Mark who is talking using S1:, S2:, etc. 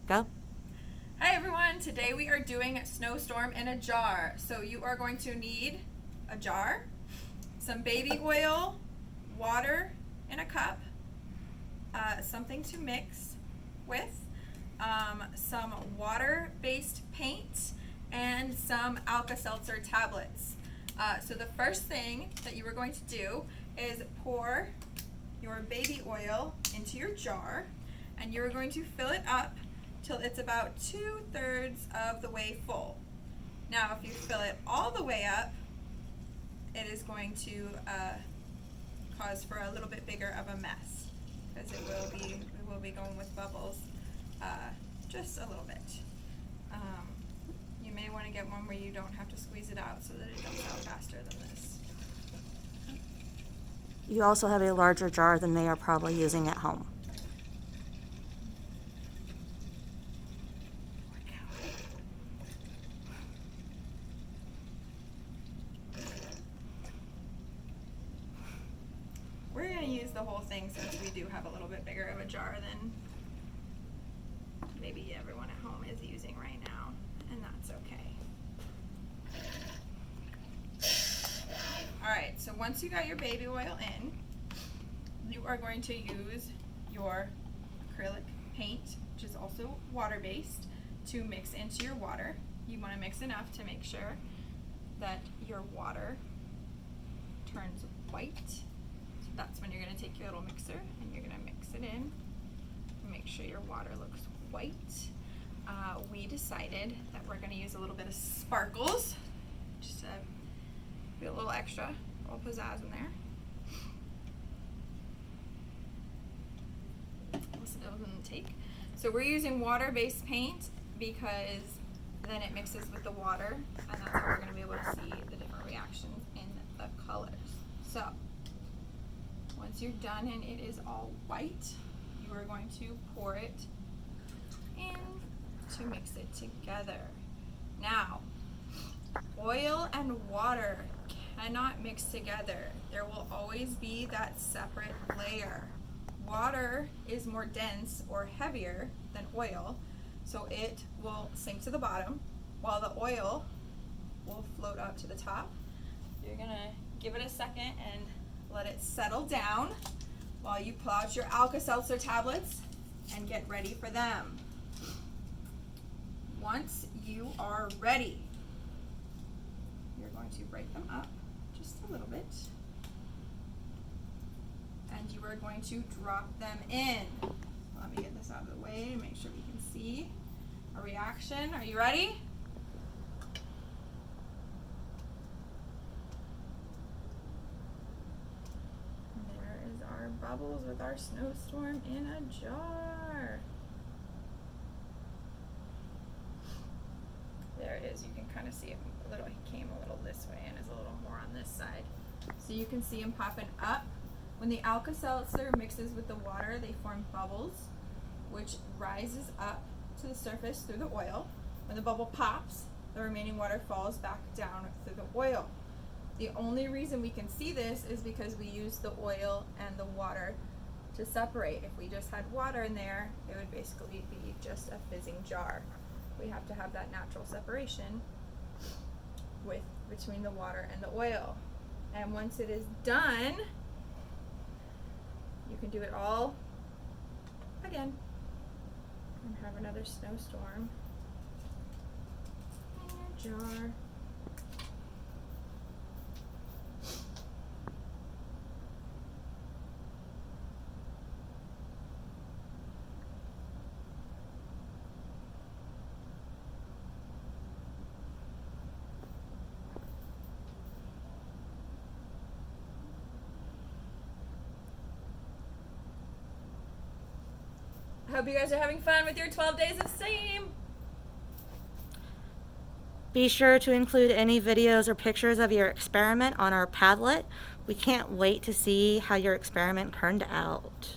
S1: Go.
S2: Hi everyone, today we are doing Snowstorm in a jar. So you are going to need a jar, some baby oil, water in a cup, something to mix with, some water-based paint, and some Alka-Seltzer tablets. So the first thing that you are going to do is pour your baby oil into your jar, and you're going to fill it up till it's about 2/3 of the way full. Now if you fill it all the way up, it is going to cause for a little bit bigger of a mess, because we will be going with bubbles just a little bit. You may want to get one where you don't have to squeeze it out so that it dumps out faster than this.
S1: You also have a larger jar than they are probably using at home.
S2: We're going to use the whole thing since we do have a little bit bigger of a jar than maybe everyone at home is using right now, and that's okay. Alright, so once you got your baby oil in, you are going to use your acrylic paint, which is also water-based, to mix into your water. You want to mix enough to make sure that your water turns white. So that's when you're going to take your little mixer and you're going to mix it in and make sure your water looks white. We decided that we're going to use a little bit of sparkles, just to be a little extra, a little pizzazz in there. Listen, it doesn't take. So we're using water-based paint because then it mixes with the water, and that's how we're going to be able to see the different reactions in the colors. So once you're done and it is all white, you are going to pour it in to mix it together. Now, oil and water cannot mix together. There will always be that separate layer. Water is more dense or heavier than oil, so it will sink to the bottom while the oil will float up to the top. You're gonna give it a second and let it settle down while you pull out your Alka-Seltzer tablets and get ready for them. Once you are ready, you're going to break them up just a little bit, and you are going to drop them in. Let me get this out of the way to make sure we can see a reaction. Are you ready? There is our bubbles with our snowstorm in a jar. There it is. You can kind of see it a little. He came a little this way and is a little more on this side. So you can see him popping up. When the Alka-Seltzer mixes with the water, they form bubbles, which rises up to the surface through the oil. When the bubble pops, the remaining water falls back down through the oil. The only reason we can see this is because we use the oil and the water to separate. If we just had water in there, it would basically be just a fizzing jar. We have to have that natural separation between the water and the oil. And once it is done, you can do it all again and have another snowstorm in your jar. I hope you guys are having fun with your 12 days of steam.
S1: Be sure to include any videos or pictures of your experiment on our Padlet. We can't wait to see how your experiment turned out.